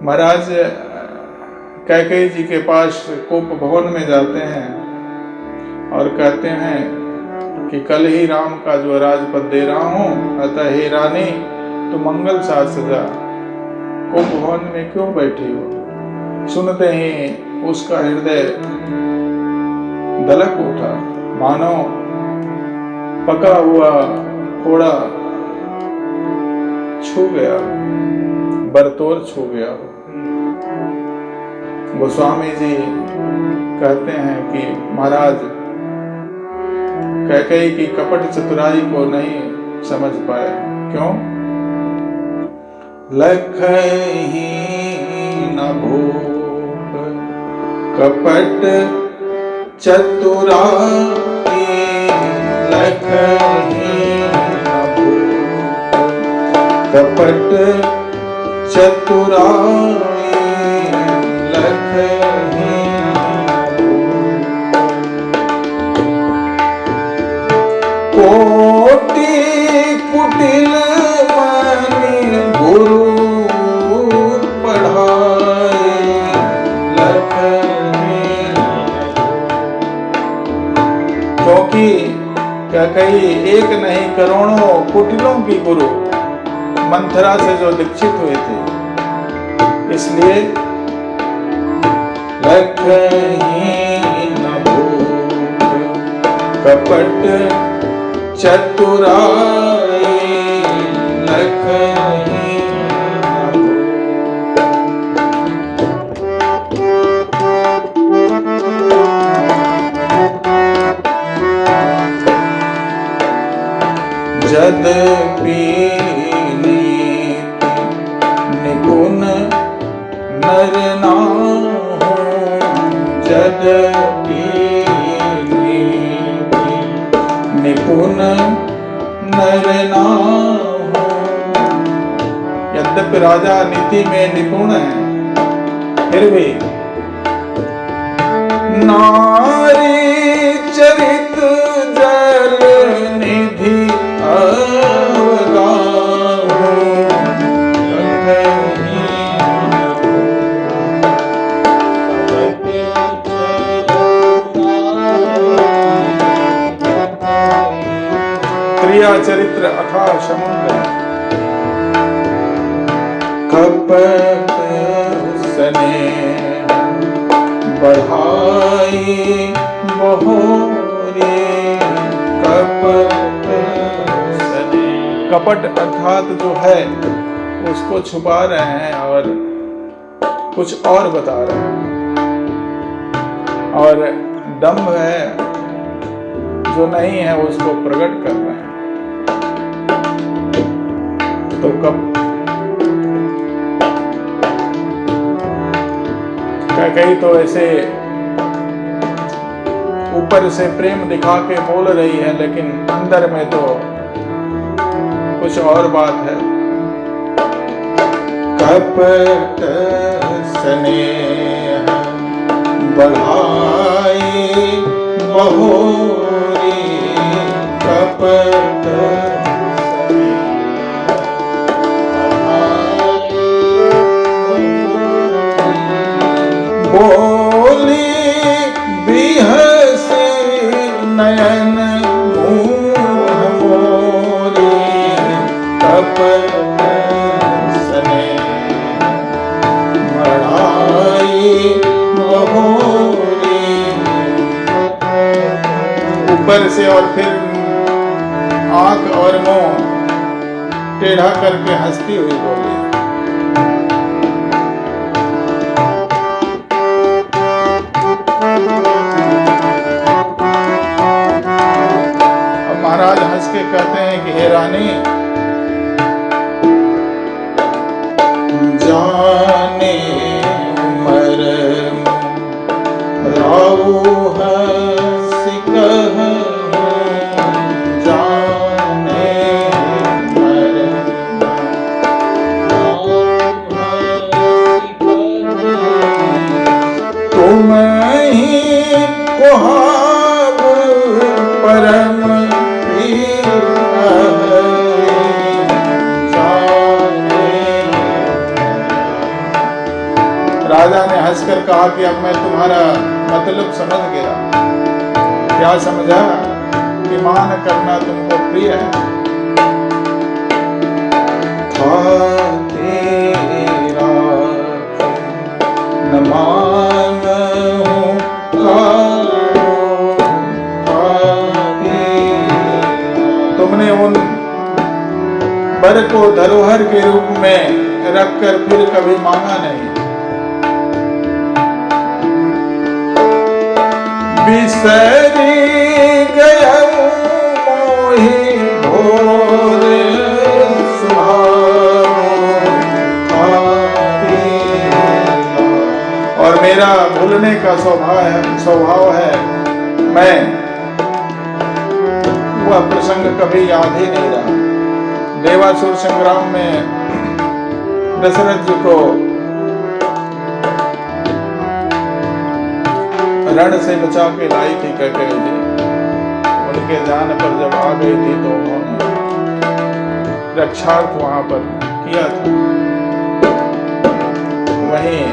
महाराज कैकेयी जी के पास कोप भवन में जाते हैं और कहते हैं कि कल ही राम का जो राजपद दे रहा हूं, अतः हे रानी तो मंगल साज सजा, कोप भवन में क्यों बैठी हो। सुनते ही उसका हृदय धड़क उठा, मानो पका हुआ फोड़ा छू गया, बरतोर छू गया। गोस्वामी जी कहते हैं कि महाराज कैकेयी की कपट चतुराई को नहीं समझ पाए। क्यों? लखहि न भूप कपट चतुराई, लखहि न भूप कपट चतुराई, लखहि न भूप। कोटि कुटिल मनि गुरु पढ़ाए, लखहि न भूप। क्योंकि कैकेयी एक नहीं करोड़ों कुटिलों की गुरु मंथरा से जो दीक्षित हुए थे, इसलिए लखहि न भूप कपट चतुराई, लखहि न भूप। यद्यपि निपुण नर नाहु, यद्यपि निपुण नर नाहु। यद्यपि राजा नीति में निपुण है, फिर भी नारी चरित जल निधि चरित्र अथाह समुद्र, कपट स्नेह बढ़ाई बहोरे, कपट स्नेह। कपट अर्थात जो है उसको छुपा रहे हैं और कुछ और बता रहे हैं, और दम्भ है जो नहीं है उसको प्रकट कर रहे हैं। तो कैकेयी तो ऐसे ऊपर से प्रेम दिखा के बोल रही है, लेकिन अंदर में तो कुछ और बात है। कपट स्नेह बढ़ाई बहोरी, कपट बोली बिहस नयन मुँह मोरी, कपट स्नेह बढ़ाई बहोरी। ऊपर से और फिर आंख और मुंह टेढ़ा करके हंसती हुई बोली। महाराज हंस के कहते हैं कि हे रानी, जाने मरम राऊ हंस कह, जाने मरम राऊ हंस कह, तुम ही कुहाब परम हंसकर कहा कि अब मैं तुम्हारा मतलब समझ गया। क्या समझा? कि मान करना तुमको प्रिय है। था तेरा न मांगूं तुमने उन बर को धरोहर के रूप में रखकर फिर कभी मांगा नहीं। बिसरी गया मोही भोर और मेरा भूलने का स्वभाव है। मैं वह प्रसंग कभी याद ही नहीं रहा। देवासुर संग्राम में दशरथ जी को रण से बचा के लाई थी कैकेयी जी। उनके जान पर जब आ गई थी तो उन्होंने रक्षार्थ वहां पर किया था। वहीं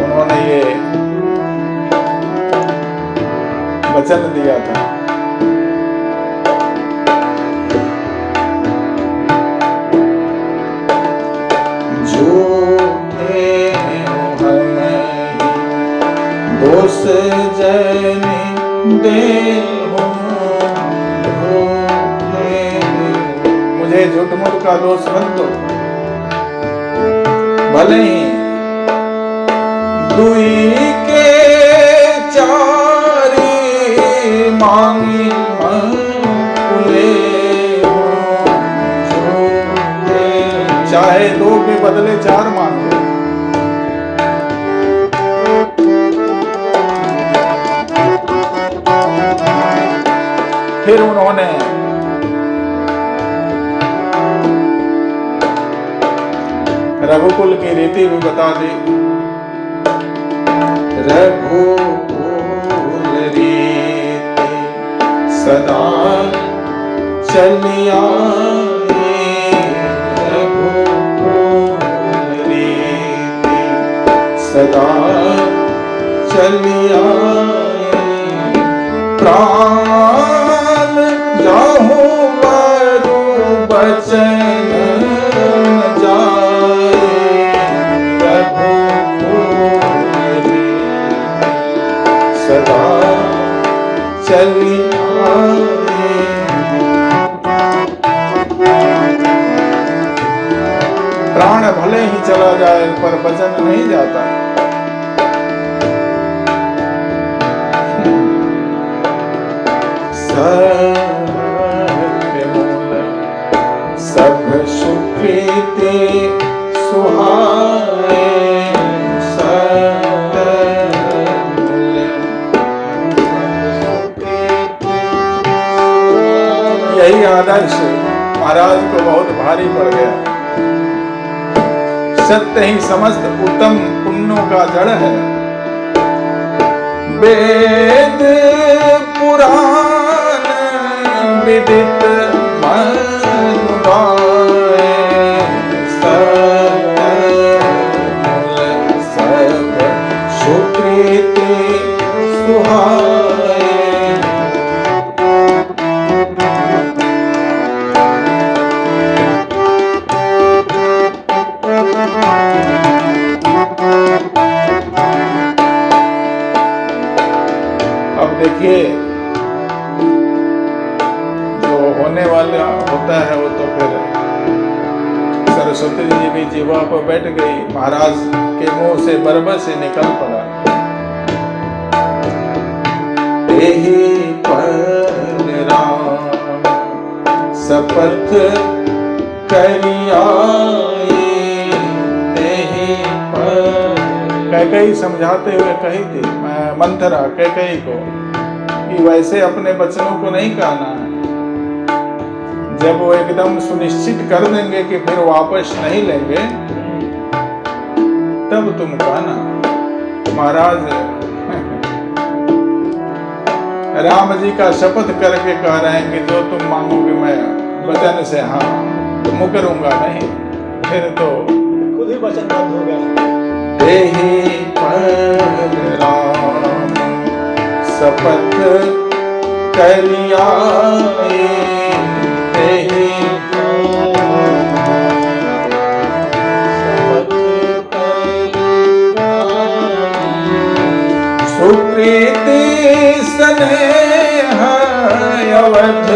उन्होंने ये वचन दिया था, दोष जनी दे मुझे झूठ मूठ का दोष मत दो। भले ही दुई के चारी मांगी ले, चाहे दो के बदले चार मांगो। फिर उन्होंने रघुकुल की रीति भी बता दी। रघुकुल रीति सदा चलिया, रघुकुल रीति सदा चलिया, प्राण जाहु मरु बचन जाए, रघुकुल सदा चली आए। प्राण भले ही चला जाए पर वचन नहीं जाता। सब सुकृति सुहाए, यही आदर्श महाराज को बहुत भारी पड़ गया। सत्य ही समस्त उत्तम पुण्यों का जड़ है। वेद पुराण विदित मन गाए, सब सुकृति सुहाए। अब देखिए, होने वाला होता है वो तो फिर सरस्वती जी भी जीवा पर बैठ गई। महाराज के मुंह से बरबर से निकल पड़ा, यही पर राम शपथ करियाए, यही पर। कैकेयी समझाते हुए कही थी मंथरा कैकेयी को कि वैसे अपने बच्चों को नहीं कहना है। जब वो एकदम सुनिश्चित कर देंगे कि फिर वापस नहीं लेंगे, तब तुम कहना। महाराज राम जी का शपथ करके कह रहे हैं कि जो तुम मांगोगे मैं वचन से हाँ मुकरूंगा नहीं। फिर तो खुद ही वचन बंद हो गया। यही पर राम शपथ करिया सुकृति स्नेह अवध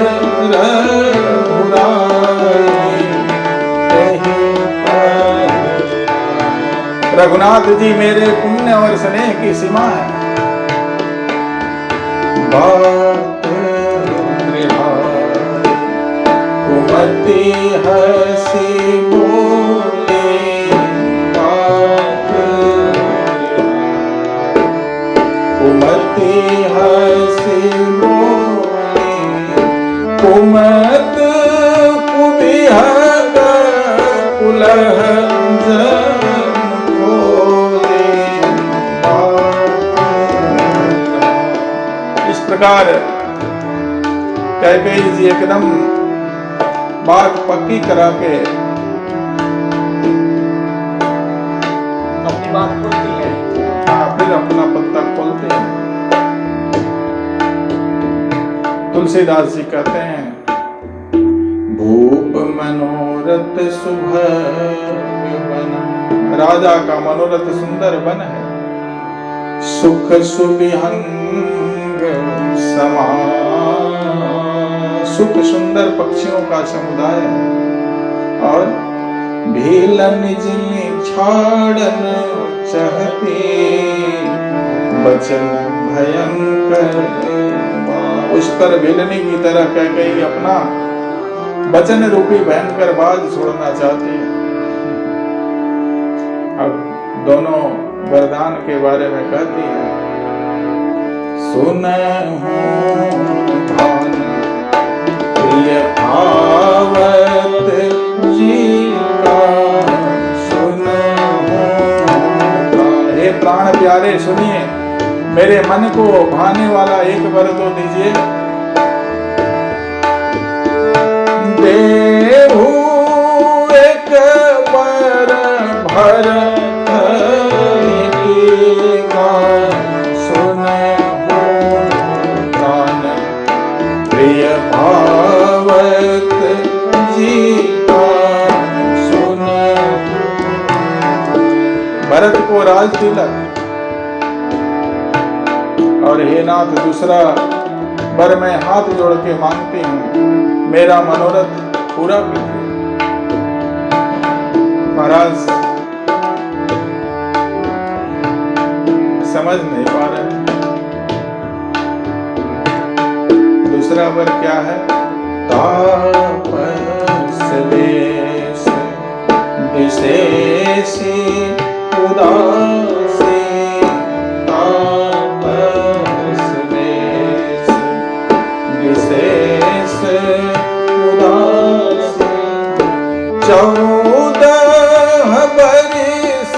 रघुनाथ जी मेरे पुण्य और स्नेह की सीमा है। बात कुमति हसी बोले कुमति हसी बोले कुमत कुबिहग कुलह प्रकार कैकेयी जी एकदम बात पक्की करा के अपनी बात खोलती है। फिर अपना पत्ता खोलते हैं। तुलसीदास जी कहते हैं भूप मनोरथ शुभ बन, राजा का मनोरथ सुंदर बन है। सुख सुविहंग समान, सुख सुंदर पक्षियों का समुदाय है। और भीलन जिन्हें छाड़न चाहते बचन भयंकर, उस पर भेलने की तरह कैकेयी अपना वचन रूपी भयंकर बाज छोड़ना चाहती है। अब दोनों वरदान के बारे में कहती है सुनहु भान प्रिय भावत जी का सुनहु प्राण। हे प्राण प्यारे सुनिए, मेरे मन को भाने वाला एक वर तो दीजिए। देहु एक वर भर प्रिय भावत जी का सुन। भरत को राज तिलक और हे नाथ दूसरा वर मैं हाथ जोड़ के मांगती हूँ, मेरा मनोरथ पूरा कीजिए। महाराज समझ नहीं पा रहे। दूसरा वर क्या है? तापस वेश विशेषी उदासी, तापस वेश विशेष उदासी। 14 बरिस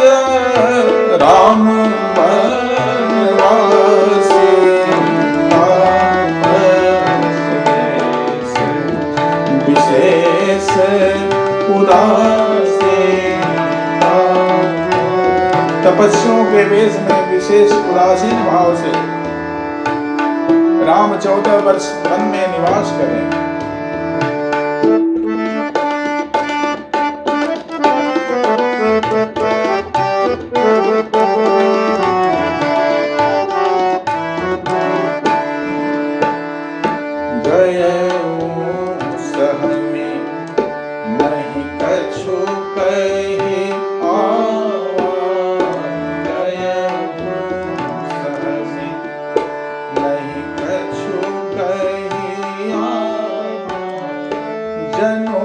राम तपस्वियों के वेश में विशेष उदासीन भाव से राम 14 वर्ष वन में निवास करें। जनो